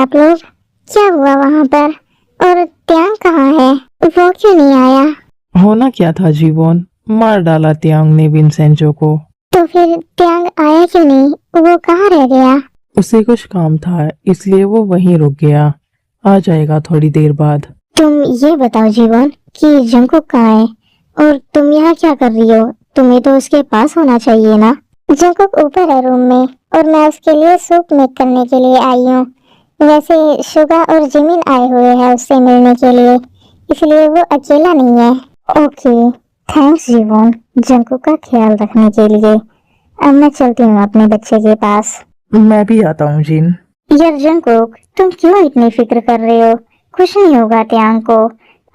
आप लोग? क्या हुआ वहाँ पर? और त्यांग कहाँ है? वो क्यों नहीं आया? होना क्या था जीवोन, मार डाला त्यांग ने विंसेंजो को। तो फिर त्यांग आया क्यों नहीं? वो कहाँ रह गया? उसे कुछ काम था इसलिए वो वहीं रुक गया। आ जाएगा थोड़ी देर बाद। तुम ये बताओ जीवन कि जंकुक कहाँ है और तुम यहाँ क्या कर रही हो? तुम्हें तो उसके पास होना चाहिए ना। जंकुक ऊपर है रूम में और मैं उसके लिए सूप मेक करने के लिए आई हूँ। वैसे शुगा और जिमिन आए हुए हैं उससे मिलने के लिए, इसलिए वो अकेला नहीं है। ओके, थैंक्स जीवन जंकुक का ख्याल रखने के लिए। अब मैं चलती हूँ अपने बच्चे के पास। मैं भी आता हूँ जिन। यार जंकुक, तुम क्यों इतनी फिक्र कर रहे हो? कुछ नहीं होगा त्यांग को।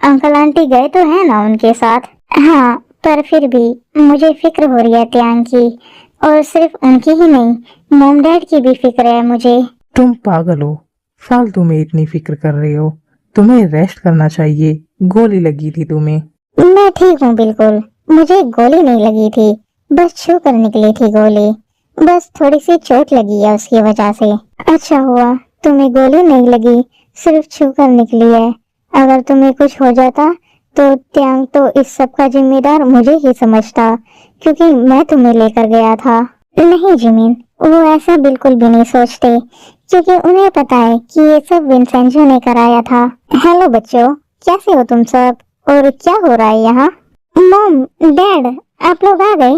अंकल आंटी गए तो है ना उनके साथ। हाँ, पर फिर भी मुझे फिक्र हो रही है त्यांग की, और सिर्फ उनकी ही नहीं, मॉम डैड की भी फिक्र है मुझे। तुम पागल हो, फालतू में इतनी फिक्र कर रहे हो। तुम्हें रेस्ट करना चाहिए, गोली लगी थी तुम्हें। मैं ठीक हूँ बिल्कुल। मुझे गोली नहीं लगी थी, बस छू कर निकली थी गोली। बस थोड़ी सी चोट लगी है उसकी वजह से। अच्छा हुआ तुम्हें गोली नहीं लगी, सिर्फ छू कर निकली है। अगर तुम्हें कुछ हो जाता तो त्यांग तो इस सब का जिम्मेदार मुझे ही समझता, क्योंकि मैं तुम्हें लेकर गया था। नहीं जिमिन, वो ऐसा बिल्कुल भी नहीं सोचते, क्योंकि उन्हें पता है कि ये सब विंसेंजो ने कराया था। हेलो बच्चों, कैसे हो तुम सब? और क्या हो रहा है यहाँ? मॉम, डैड, आप लोग आ गए?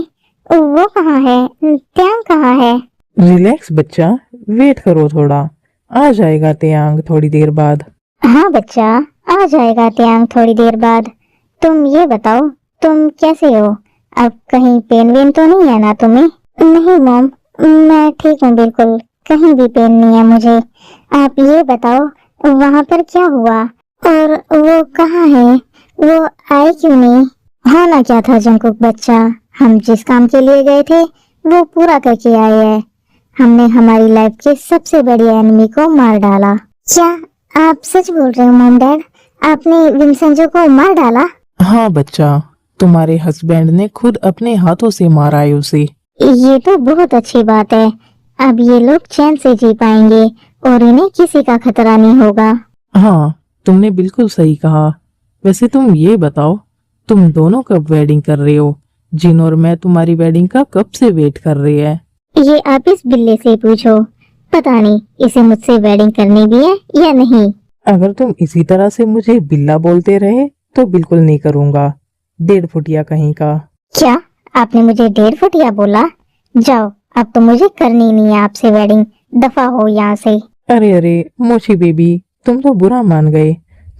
वो कहाँ है? त्यांग कहाँ है? रिलैक्स बच्चा, वेट करो थोड़ा। आ जाएगा त्यांग थोड़ी देर बाद। हाँ बच्चा, आ जाएगा त्यांग थोड़ी देर बाद। तुम ये बताओ, तुम कैसे हो? अब कहीं पेन वेन तो नहीं है ना तुम्हें? नहीं मॉम, मैं ठीक हूँ बिल्कुल, कहीं भी पेन नहीं है मुझे। आप ये बताओ, वहाँ पर क्या हुआ? और वो कहाँ है? वो आए क्यों नहीं? होना क्या था जंकुक बच्चा, हम जिस काम के लिए गए थे वो पूरा करके आए हैं। हमने हमारी लाइफ के सबसे बड़ी एनिमी को मार डाला। क्या आप सच बोल रहे हो मॉम डैड? आपने विंसेंजो को मार डाला? हाँ बच्चा, तुम्हारे हस्बैंड ने खुद अपने हाथों से मारा है उसे। ये तो बहुत अच्छी बात है। अब ये लोग चैन से जी पाएंगे और इन्हें किसी का खतरा नहीं होगा। हाँ, तुमने बिल्कुल सही कहा। वैसे तुम ये बताओ, तुम दोनों कब वेडिंग कर रहे हो? जिन और मैं तुम्हारी वेडिंग का कब से वेट कर रहे हैं। ये आप इस बिल्ली से पूछो, पता नहीं इसे मुझसे वेडिंग करनी भी है या नहीं। अगर तुम इसी तरह से मुझे बिल्ला बोलते रहे तो बिल्कुल नहीं करूँगा, 1.5 फुटिया कहीं का। क्या आपने मुझे 1.5 फुटिया बोला? जाओ, अब तो मुझे करनी नहीं है आपसे वेडिंग, दफा हो यहाँ से। अरे अरे मोची बेबी, तुम तो बुरा मान गए।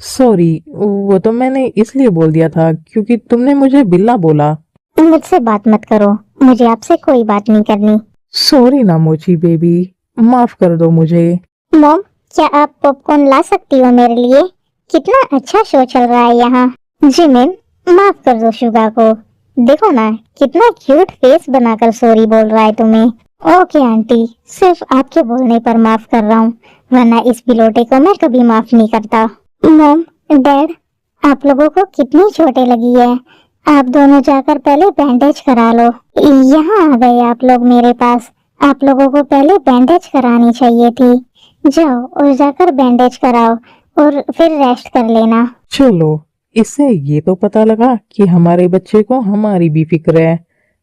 सॉरी, वो तो मैंने इसलिए बोल दिया था क्योंकि तुमने मुझे बिल्ला बोला। मुझसे बात मत करो, मुझे आपसे कोई बात नहीं करनी। सॉरी ना मोची बेबी, माफ कर दो मुझे। मॉम, क्या आप पॉपकॉर्न ला सकती हो मेरे लिए? कितना अच्छा शो चल रहा है यहाँ। जिमिन, माफ कर दो शुगा को। देखो ना कितना क्यूट फेस बनाकर सॉरी बोल रहा है तुम्हें। ओके आंटी, सिर्फ आपके बोलने पर माफ कर रहा हूँ, वरना इस बिलोटे को मैं कभी माफ नहीं करता। मॉम, डैड, आप लोगों को कितनी चोटें लगी है? आप दोनों जाकर पहले बैंडेज करा लो। यहाँ आ गए आप लोग मेरे पास। आप लोगों को पहले बैंडेज करानी चाहिए थी। जाओ और जाकर बैंडेज कराओ और फिर रेस्ट कर लेना। चलो, इससे ये तो पता लगा कि हमारे बच्चे को हमारी भी फिक्र है,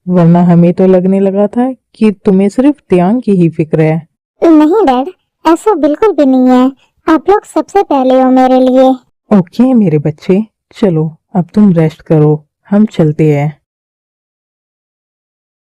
वरना हमें तो लगने लगा था कि तुम्हें सिर्फ त्यांग की ही फिक्र है। नहीं डैड, ऐसा बिल्कुल भी नहीं है। आप लोग सबसे पहले हो मेरे लिए। ओके मेरे बच्चे, चलो अब तुम रेस्ट करो, हम चलते हैं।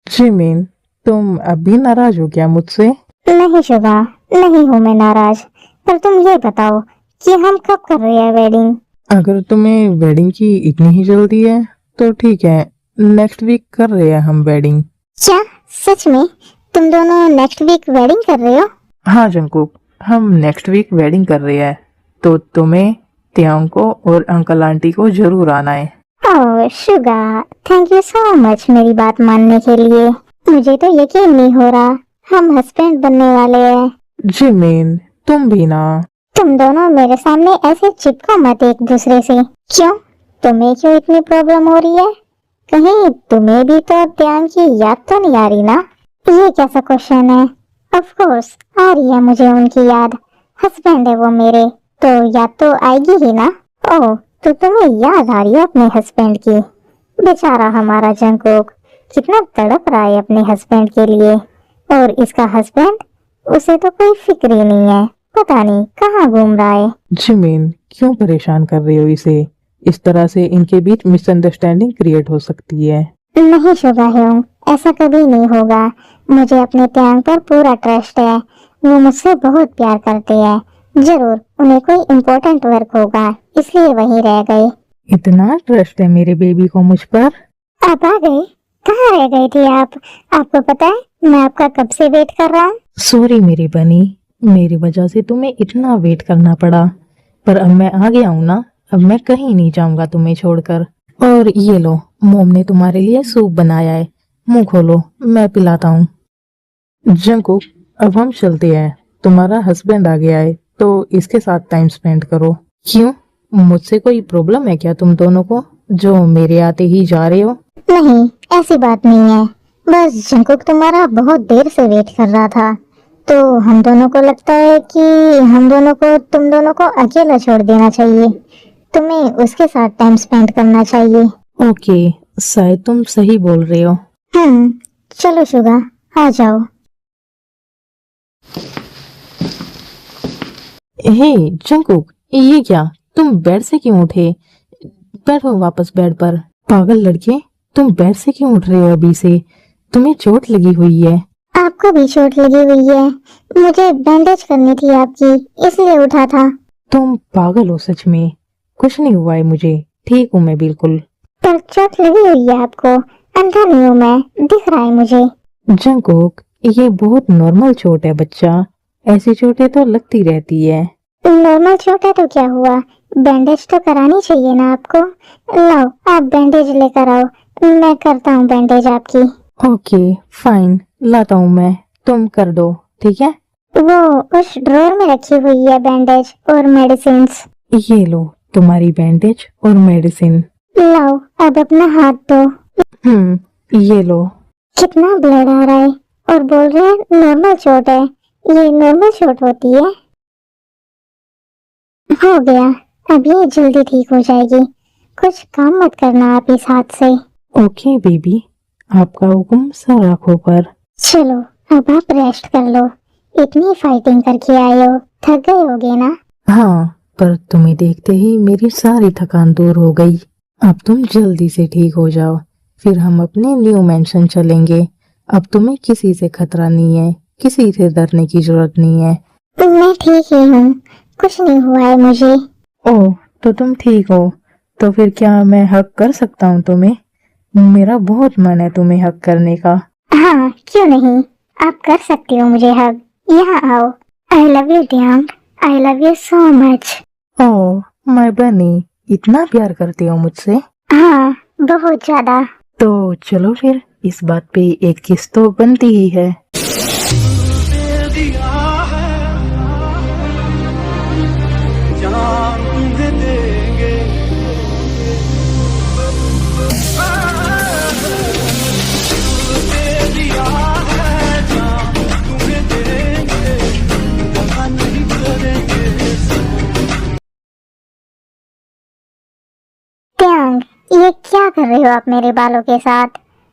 जिमिन, तुम अब भी नाराज हो क्या मुझसे? नहीं शुभा, नहीं हूँ मैं नाराज, पर तुम ये बताओ कि हम कब कर रहे हैं वेडिंग? अगर तुम्हें वेडिंग की इतनी ही जल्दी है तो ठीक है, नेक्स्ट वीक कर रहे हैं हम वेडिंग। क्या सच में? तुम दोनों नेक्स्ट वीक वेडिंग कर रहे हो? हाँ जंकुक, हम नेक्स्ट वीक वेडिंग कर रहे हैं, तो तुम्हें, त्यांग को और अंकल आंटी को जरूर आना है। Oh Suga, thank you so much मेरी बात मानने के लिए। मुझे तो यकीन नहीं हो रहा हम हस्बैंड बनने वाले हैं। जिमिन, तुम भी ना। तुम दोनों मेरे सामने ऐसे चिपको मत एक दूसरे से। क्यों? तुम्हें क्यों इतनी प्रॉब्लम हो रही है? कहीं तुम्हें भी तो त्यांग की याद तो नहीं आ रही ना? ये कैसा क्वेश्चन है? ऑफ कोर्स आ रही है मुझे उनकी याद। हस्बैंड है वो मेरे, तो याद तो आएगी ही ना। ओह, तो तुम्हें याद आ रही है अपने हस्बैंड की। बेचारा हमारा जंगकुक कितना तड़प रहा है अपने हस्बैंड के लिए, और इसका हस्बैंड, उसे तो कोई फिक्र ही नहीं है, पता नहीं कहाँ घूम रहा है। जिमिन, क्यों परेशान कर रही हो इसे? इस तरह से इनके बीच मिसअंडरस्टैंडिंग क्रिएट हो सकती है। नहीं शुगा हूँ, ऐसा कभी नहीं होगा। मुझे अपने त्यांग पर पूरा ट्रस्ट है, वो मुझसे बहुत प्यार करते हैं। जरूर उन्हें कोई इम्पोर्टेंट वर्क होगा, इसलिए वहीं रह गए। इतना ट्रस्ट है मेरे बेबी को मुझ पर? आप आ गए? कहाँ रह गए थे आप? आपको पता है मैं आपका कब से वेट कर रहा हूँ। सॉरी मेरी बनी, मेरी वजह से तुम्हें इतना वेट करना पड़ा, पर अब मैं आ गया हूँ ना, अब मैं कहीं नहीं जाऊंगा तुम्हें छोड़कर। और ये लो, मोम ने तुम्हारे लिए सूप बनाया है, मुंह खोलो, मैं पिलाता हूँ। जंकुक, अब हम चलते हैं, तुम्हारा हस्बैंड आ गया है, तो इसके साथ टाइम स्पेंड करो। क्यों, मुझसे कोई प्रॉब्लम है क्या तुम दोनों को, जो मेरे आते ही जा रहे हो? नहीं, ऐसी बात नहीं है। बस जंकुक तुम्हारा बहुत देर से वेट कर रहा था, तो हम दोनों को लगता है कि हम दोनों को तुम दोनों को अकेला छोड़ देना चाहिए। तुम्हें उसके साथ टाइम स्पेंड करना चाहिए। ओके, शायद तुम सही बोल रहे हो। चलो शुगा, आ जाओ। हे जंकुक, ये क्या, तुम बेड से क्यों उठे? बैठो वापस बेड पर। पागल लड़के, तुम बेड से क्यों उठ रहे हो अभी से? तुम्हें चोट लगी हुई है। आपको भी चोट लगी हुई है, मुझे बैंडेज करनी थी आपकी, इसलिए उठा था। तुम पागल हो सच में। कुछ नहीं हुआ है मुझे, ठीक हूँ मैं बिल्कुल। पर चोट लगी हुई है आपको, अंधा नहीं हूँ मैं, दिख रहा है मुझे। जंकुक, ये बहुत नॉर्मल चोट है बच्चा, ऐसी चोटें तो लगती रहती है। नॉर्मल चोट है तो क्या हुआ, बैंडेज तो करानी चाहिए ना आपको। लाओ, आप बैंडेज लेकर आओ, मैं करता हूँ बैंडेज आपकी। ओके फाइन, लाता हूँ मैं, तुम कर दो, ठीक है? वो उस ड्रॉर में रखी हुई है बैंडेज और मेडिसिन। ये लो तुम्हारी बैंडेज और मेडिसिन। लाओ, अब अपना हाथ दो। ये लो। कितना ब्लड आ रहा है, और बोल रहे हैं नॉर्मल चोट है। ये नॉर्मल चोट होती है? हो गया, अब ये जल्दी ठीक हो जाएगी। कुछ काम मत करना आप इस हाथ से। ओके बेबी, आपका हुक्म सर आंखों पर। चलो, अब आप रेस्ट कर लो, इतनी फाइटिंग करके आए हो, थक गए होगे ना। हाँ, पर तुम्हें देखते ही मेरी सारी थकान दूर हो गई। अब तुम जल्दी से ठीक हो जाओ, फिर हम अपने न्यू मैंशन चलेंगे। अब तुम्हें किसी से खतरा नहीं है, किसी से डरने की जरूरत नहीं है। मैं ठीक ही हूँ, कुछ नहीं हुआ है मुझे। ओह, तो तुम ठीक हो, तो फिर क्या मैं हक कर सकता हूँ तुम्हें? मेरा बहुत मन है तुम्हें हक करने का। हाँ, क्यों नहीं, आप कर सकते हो मुझे हग। यहाँ आओ। आई लव यू ध्यान, I love you so much. Oh my बनी, इतना प्यार करते हो मुझसे? हाँ, बहुत ज्यादा। तो चलो फिर, इस बात पे एक किस तो बनती ही है। त्यांग, ये क्या कर रहे हो आप मेरे बालों के साथ?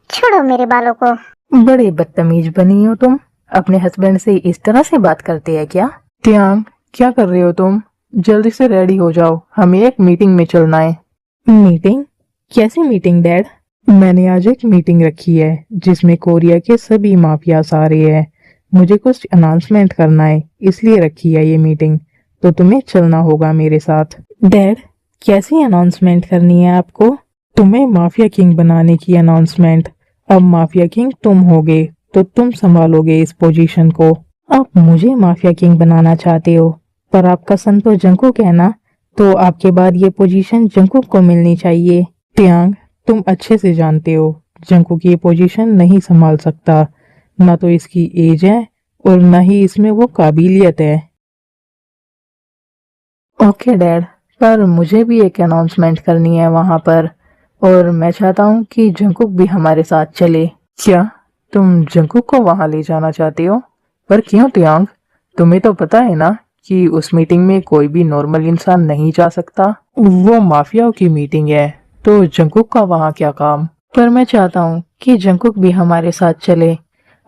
छोड़ो मेरे बालों को। बड़े बदतमीज बनी हो तुम, अपने हस्बैंड से इस तरह से बात करते हैं क्या? त्यांग, क्या कर रहे हो तुम? जल्दी से रेडी हो जाओ, हमें एक मीटिंग में चलना है। मीटिंग? कैसी मीटिंग डैड? मैंने आज एक मीटिंग रखी है जिसमें कोरिया के सभी माफियास आ रहे हैं। मुझे कुछ अनाउंसमेंट करना है, इसलिए रखी है ये मीटिंग, तो तुम्हें चलना होगा मेरे साथ। डैड, कैसी अनाउंसमेंट करनी है आपको? तुम्हें माफिया किंग बनाने की अनाउंसमेंट। अब माफिया किंग तुम होगे, तो तुम संभालोगे इस पोजीशन को। आप मुझे माफिया किंग बनाना चाहते हो, पर आपका सन तो जंकुक है ना, तो आपके बाद ये पोजीशन जंकुक को मिलनी चाहिए। त्यांग, तुम अच्छे से जानते हो जंकुक ये पोजीशन नहीं संभाल सकता, ना तो इसकी एज है और ना ही इसमें वो काबिलियत है। ओके डैड, पर मुझे भी एक अनाउंसमेंट करनी है वहां पर, और मैं चाहता हूँ कि जंकुक भी हमारे साथ चले। क्या तुम जंकुक को वहां ले जाना चाहते हो? पर क्यों त्यांग? तुम्हें तो पता है ना कि उस मीटिंग में कोई भी नॉर्मल इंसान नहीं जा सकता। वो माफियाओं की मीटिंग है, तो जंकुक का वहाँ क्या काम। पर मैं चाहता हूँ कि जंकुक भी हमारे साथ चले।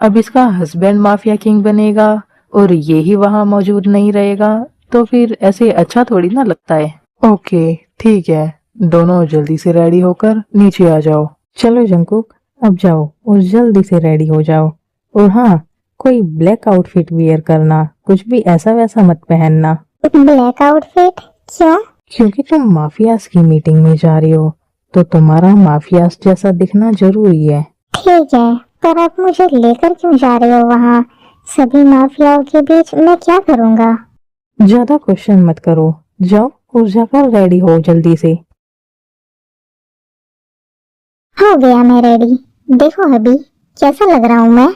अब इसका हस्बैंड माफिया किंग बनेगा और ये ही वहाँ मौजूद नहीं रहेगा, तो फिर ऐसे अच्छा थोड़ी ना लगता है। ओके ठीक है, दोनों जल्दी से रेडी होकर नीचे आ जाओ। चलो जंकुक, अब जाओ और जल्दी से रेडी हो जाओ। और हाँ, कोई ब्लैक आउटफिट वियर करना, कुछ भी ऐसा वैसा मत पहनना। ब्लैक आउटफिट क्यों? क्योंकि तुम माफियाज की मीटिंग में जा रही हो, तो तुम्हारा माफियाज जैसा दिखना जरूरी है। ठीक है, पर आप मुझे लेकर क्यों जा रहे हो वहाँ? सभी माफियाओं के बीच मैं क्या करूँगा? ज्यादा क्वेश्चन मत करो, जाओ और जाकर रेडी हो जल्दी से। हो गया मैं रेडी। देखो अभी कैसा लग रहा हूँ मैं।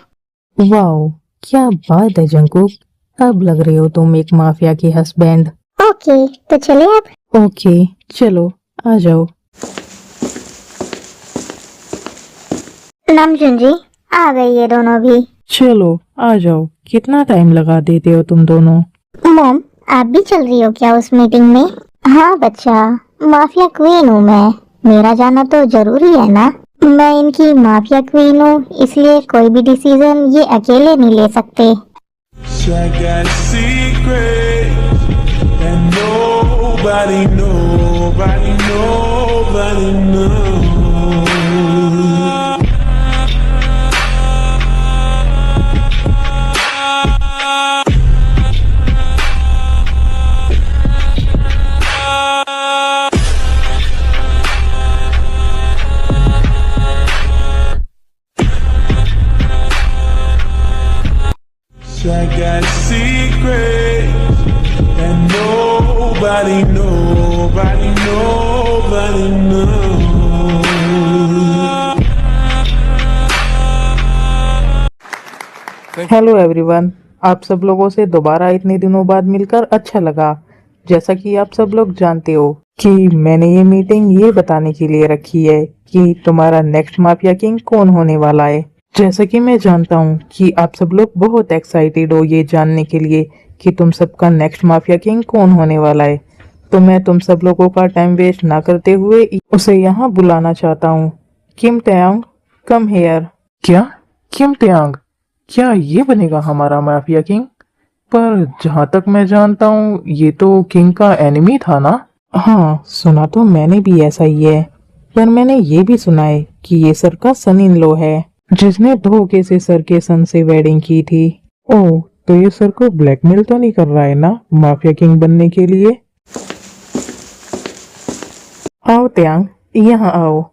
वाओ, क्या बात है जंकुक, अब लग रहे हो तुम एक माफिया के हस्बैंड। ओके, तो चले अब। ओके चलो, आ जाओ। नामजुन जी, आ गए ये दोनों भी। चलो आ जाओ, कितना टाइम लगा देते हो तुम दोनों। मॉम, आप भी चल रही हो क्या उस मीटिंग में? हाँ बच्चा, माफिया क्वीन हूँ मैं, मेरा जाना तो जरूरी है ना। मैं इनकी माफिया क्वीन हूँ, इसलिए कोई भी डिसीजन ये अकेले नहीं ले सकते। I got a secret that nobody knows. I got a secret that nobody knows. Hello everyone, आप सब लोगों से दोबारा इतने दिनों बाद मिलकर अच्छा लगा। जैसा कि आप सब लोग जानते हो कि मैंने ये मीटिंग ये बताने के लिए रखी है कि तुम्हारा नेक्स्ट माफिया किंग कौन होने वाला है। जैसा कि मैं जानता हूँ कि आप सब लोग बहुत एक्साइटेड हो ये जानने के लिए कि तुम सबका नेक्स्ट माफिया किंग कौन होने वाला है, तो मैं तुम सब लोगों का टाइम वेस्ट ना करते हुए उसे यहाँ बुलाना चाहता हूँ। किम तयांग, कम हेयर। क्या? किम तयांग, क्या ये बनेगा हमारा माफिया किंग? पर जहां तक मैं जानता हूँ ये तो किंग का एनिमी था ना। हाँ, सुना तो मैंने भी ऐसा ही है, पर मैंने ये भी सुना है कि ये सर का सन इन लॉ है, जिसने धोखे से सर के सन से वेडिंग की थी। ओह, तो ये सर को ब्लैकमेल तो नहीं कर रहा है ना माफिया किंग बनने के लिए। आओ त्यांग, यहाँ आओ।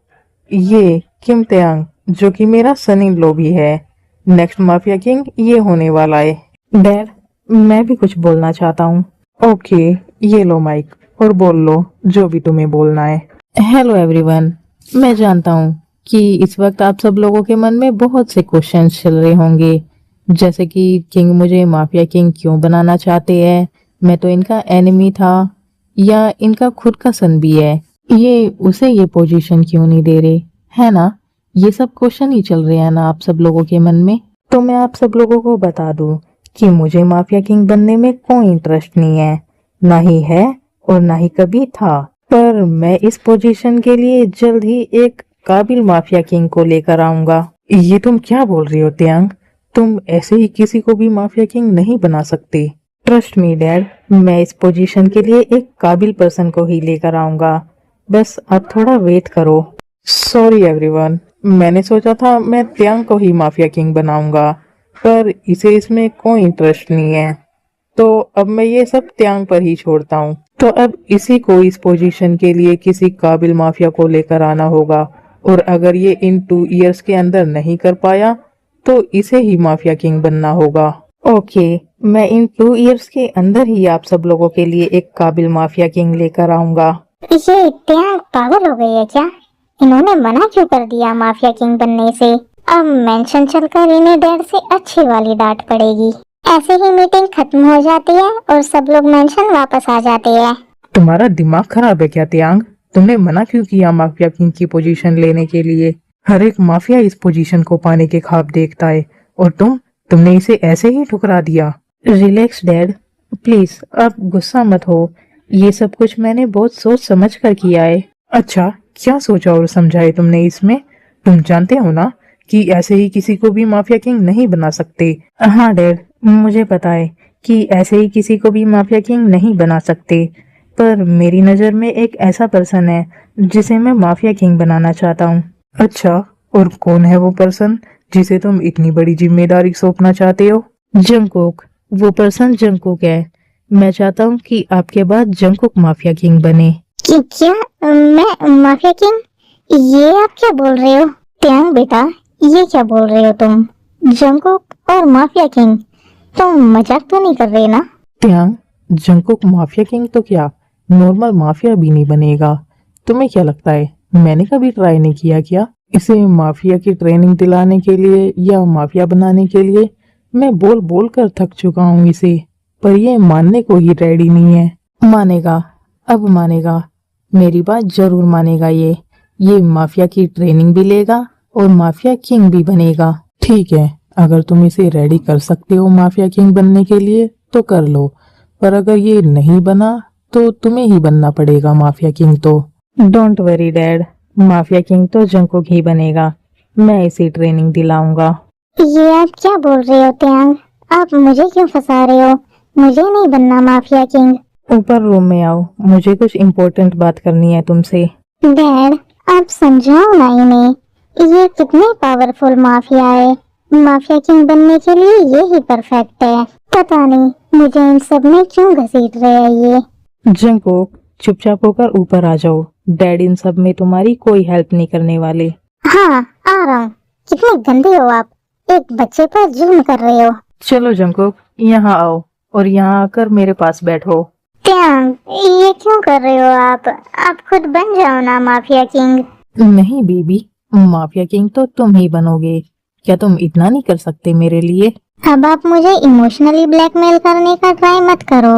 ये किम त्यांग, जो कि मेरा सन इन लॉ भी है, नेक्स्ट माफिया किंग ये होने वाला है। डैड, मैं भी कुछ बोलना चाहता हूँ। ओके, ये लो माइक और बोल लो जो भी तुम्हें बोलना है। हेलो एवरीवन, मैं जानता हूँ कि इस वक्त आप सब लोगों के मन में बहुत से क्वेश्चंस चल रहे होंगे, जैसे कि किंग मुझे माफिया किंग क्यों बनाना चाहते हैं, मैं तो इनका एनिमी था, या इनका खुद का सन भी है, ये उसे ये पोजीशन क्यों नहीं दे रहे, है ना। ये सब क्वेश्चन ही चल रहे हैं ना आप सब लोगों के मन में। तो मैं आप सब लोगों को बता दूं कि मुझे माफिया किंग बनने में कोई इंटरेस्ट नहीं है, ना ही है और ना ही कभी था। पर मैं इस पोजीशन के लिए जल्द ही एक काबिल माफिया किंग को लेकर आऊंगा। ये तुम क्या बोल रही हो त्यांग? तुम ऐसे ही किसी को भी माफिया किंग नहीं बना सकते। ट्रस्ट मी डैड, मैं इस पोजीशन के लिए एक काबिल पर्सन को ही लेकर आऊंगा, बस आप थोड़ा वेट करो। सॉरी एवरीवन, मैंने सोचा था मैं त्यांग को ही माफिया किंग बनाऊंगा, पर इसे इसमें कोई इंटरेस्ट नहीं है, तो अब मैं ये सब त्यांग पर ही छोड़ता हूँ। तो अब इसी को इस पोजीशन के लिए किसी काबिल माफिया को लेकर आना होगा, और अगर ये इन 2 इयर्स के अंदर नहीं कर पाया तो इसे ही माफिया किंग बनना होगा। ओके, मैं इन 2 इयर्स के अंदर ही आप सब लोगों के लिए एक काबिल माफिया किंग लेकर आऊंगा। ये त्याग पागल हो गई है क्या? इन्होंने मना क्यों कर दिया माफिया किंग बनने से? अब मेंशन चलकर इन्हें डैड से अच्छी वाली डांट पड़ेगी। ऐसे ही मीटिंग खत्म हो जाती है और सब लोग मेंशन वापस आ जाते हैं। तुम्हारा दिमाग खराब है क्या त्यांग? तुमने मना क्यों किया माफिया किंग की पोजीशन लेने के लिए? हर एक माफिया इस पोजीशन को पाने के ख्वाब देखता है, और तुमने इसे ऐसे ही ठुकरा दिया। रिलैक्स डैड, प्लीज आप गुस्सा मत हो, ये सब कुछ मैंने बहुत सोच समझ कर किया है। अच्छा, क्या सोचा और समझा है तुमने इसमें? तुम जानते हो ना कि ऐसे ही किसी को भी माफिया किंग नहीं बना सकते। हाँ डैड, मुझे पता है कि ऐसे ही किसी को भी माफिया किंग नहीं बना सकते, पर मेरी नजर में एक ऐसा पर्सन है जिसे मैं माफिया किंग बनाना चाहता हूँ। अच्छा, और कौन है वो पर्सन जिसे तुम इतनी बड़ी जिम्मेदारी सौंपना चाहते हो? जंगकुक, वो पर्सन जंगकुक है। मैं चाहता हूँ कि आपके बाद जंगकुक माफिया किंग बने। क्या मैं माफिया किंग? ये आप क्या बोल रहे हो? त्यांग बेटा, ये क्या बोल रहे हो तुम? जंगकुक और माफिया किंग? तुम मजाक तो नहीं कर रहे ना? त्यांग, जंगकुक माफिया किंग तो क्या, नॉर्मल माफिया भी नहीं बनेगा। तुम्हें क्या लगता है मैंने कभी ट्राई नहीं किया क्या? इसे माफिया की ट्रेनिंग दिलाने के लिए या माफिया बनाने के लिए मैं बोल बोल कर थक चुका हूँ इसे, पर ये मानने को ही रेडी नहीं है। मानेगा, अब मानेगा, मेरी बात जरूर मानेगा। ये माफिया की ट्रेनिंग भी लेगा और माफिया किंग भी बनेगा। ठीक है, अगर तुम इसे रेडी कर सकते हो माफिया किंग बनने के लिए तो कर लो, पर अगर ये नहीं बना तो तुम्हें ही बनना पड़ेगा माफिया किंग। तो don't worry dad, mafia king तो जंगकुक ही बनेगा। मैं इसे ट्रेनिंग दिलाऊंगा। ये आप क्या बोल रहे हो त्यांग? आप मुझे क्यों फंसा रहे हो? मुझे नहीं बनना माफिया किंग। ऊपर रूम में आओ, मुझे कुछ इम्पोर्टेंट बात करनी है तुमसे। डैड, आप समझाओ ना इन्हें, ये कितने पावरफुल माफिया है। माफिया किंग बनने के लिए ये ही परफेक्ट है। पता नहीं मुझे इन सब में क्यों घसीट रहे हैं ये। जंगकुक, चुपचाप होकर ऊपर आ जाओ, डैड इन सब में तुम्हारी कोई हेल्प नहीं करने वाले। हाँ, आ रहा हूँ। कितने गंदे हो आप, एक बच्चे पर जुल्म कर रहे हो। चलो जंगकुक, यहाँ आओ और यहाँ आकर मेरे पास बैठो। त्यांग, ये क्यों कर रहे हो आप? आप खुद बन जाओ ना माफिया किंग। नहीं बेबी, माफिया किंग तो तुम ही बनोगे। क्या तुम इतना नहीं कर सकते मेरे लिए? अब आप मुझे इमोशनली ब्लैकमेल करने का ट्राई मत करो।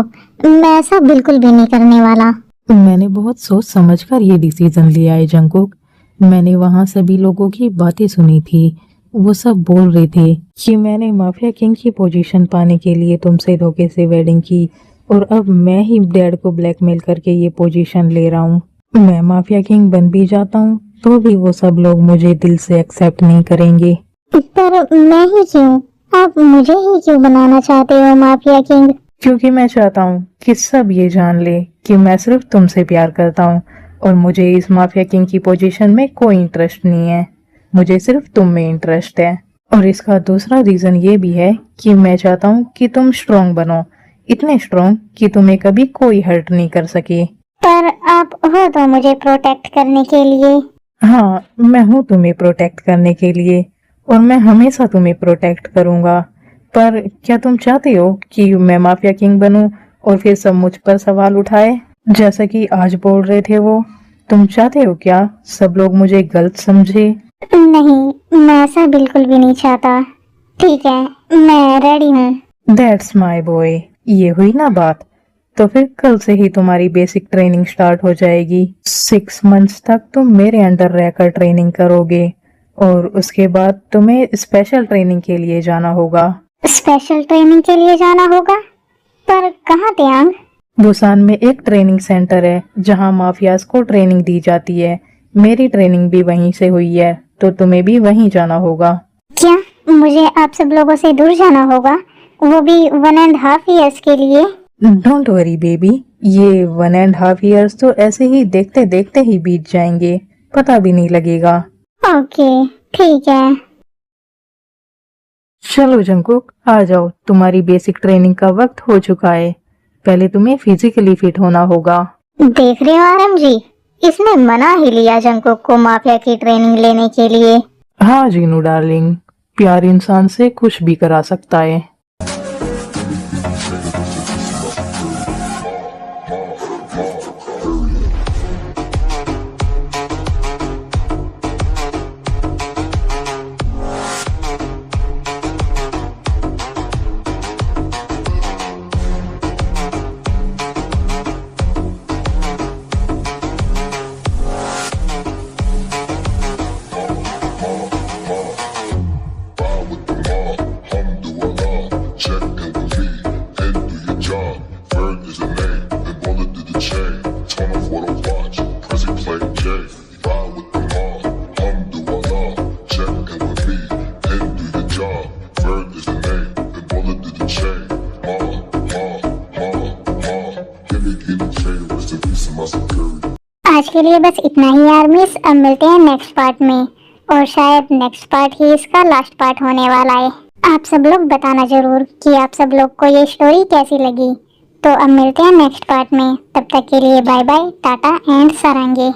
मैं ऐसा बिल्कुल भी नहीं करने वाला। मैंने बहुत सोच समझकर ये डिसीजन लिया है जंगकुक। मैंने वहाँ सभी लोगों की बातें सुनी थी, वो सब बोल रहे थे कि मैंने माफिया किंग की पोजीशन पाने के लिए तुमसे धोखे से वेडिंग की, और अब मैं ही डैड को ब्लैकमेल करके ये पोजीशन ले रहा हूँ। मैं माफिया किंग बन भी जाता हूँ तो भी वो सब लोग मुझे दिल से एक्सेप्ट नहीं करेंगे। पर मैं ही क्यों? आप मुझे ही क्यों बनाना चाहते हो माफिया किंग? क्योंकि मैं चाहता हूँ कि सब ये जान ले कि मैं सिर्फ तुमसे प्यार करता हूँ और मुझे इस माफिया किंग की पोजीशन में कोई इंटरेस्ट नहीं है। मुझे सिर्फ तुम में इंटरेस्ट है। और इसका दूसरा रीजन ये भी है कि मैं चाहता हूँ कि तुम स्ट्रांग बनो, इतने स्ट्रांग कि तुम्हें कभी कोई हर्ट नहीं कर सके। पर आप हो तो मुझे प्रोटेक्ट करने के लिए। हाँ, मैं हूँ तुम्हें प्रोटेक्ट करने के लिए और मैं हमेशा तुम्हें प्रोटेक्ट करूंगा। पर क्या तुम चाहते हो कि मैं माफिया किंग बनूं और फिर सब मुझ पर सवाल उठाए, जैसा कि आज बोल रहे थे वो? तुम चाहते हो क्या सब लोग मुझे गलत समझे? नहीं, मैं ऐसा बिल्कुल भी नहीं चाहता। ठीक है, मैं रेडी हूँ। दैट्स माय बॉय, ये हुई ना बात। तो फिर कल से ही तुम्हारी बेसिक ट्रेनिंग स्टार्ट हो जाएगी। 6 मंथ्स तक तुम मेरे अंडर रहकर ट्रेनिंग करोगे और उसके बाद तुम्हें स्पेशल ट्रेनिंग के लिए जाना होगा। स्पेशल ट्रेनिंग के लिए जाना होगा? पर कहाँ त्यांग? बुसान में एक ट्रेनिंग सेंटर है जहाँ माफियाज को ट्रेनिंग दी जाती है। मेरी ट्रेनिंग भी वहीं से हुई है, तो तुम्हें भी वहीं जाना होगा। क्या मुझे आप सब लोगों से दूर जाना होगा, वो भी 1.5 ईयर्स के लिए? डोंट वरी बेबी, ये 1.5 ईयर्स तो ऐसे ही देखते देखते ही बीत जाएंगे, पता भी नहीं लगेगा। ओके, ठीक है। चलो जंकुक, आ जाओ, तुम्हारी बेसिक ट्रेनिंग का वक्त हो चुका है। पहले तुम्हें फिजिकली फिट होना होगा। देख रहे हो आरम जी, इसने मना ही लिया जंकुक को माफिया की ट्रेनिंग लेने के लिए। हाँ जीनू डार्लिंग, प्यार इंसान से कुछ भी करा सकता है। के लिए बस इतना ही आर्मीज। अब मिलते हैं नेक्स्ट पार्ट में, और शायद नेक्स्ट पार्ट ही इसका लास्ट पार्ट होने वाला है। आप सब लोग बताना जरूर कि आप सब लोग को ये स्टोरी कैसी लगी। तो अब मिलते हैं नेक्स्ट पार्ट में, तब तक के लिए बाय बाय, टाटा एंड सारंगे।